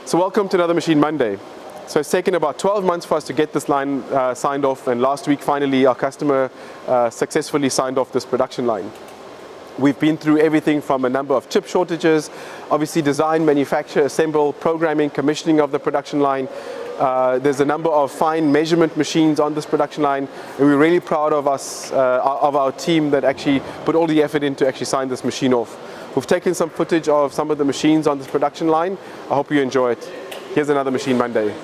So welcome to another Machine Monday. So it's taken about 12 months for us to get this line signed off, and last week finally our customer successfully signed off this production line. We've been through everything from a number of chip shortages, obviously design, manufacture, assemble, programming, commissioning of the production line. There's a number of fine measurement machines on this production line, and we're really proud of our team that actually put all the effort in to actually sign this machine off. We've taken some footage of some of the machines on this production line. I hope you enjoy it. Here's another Machine Monday.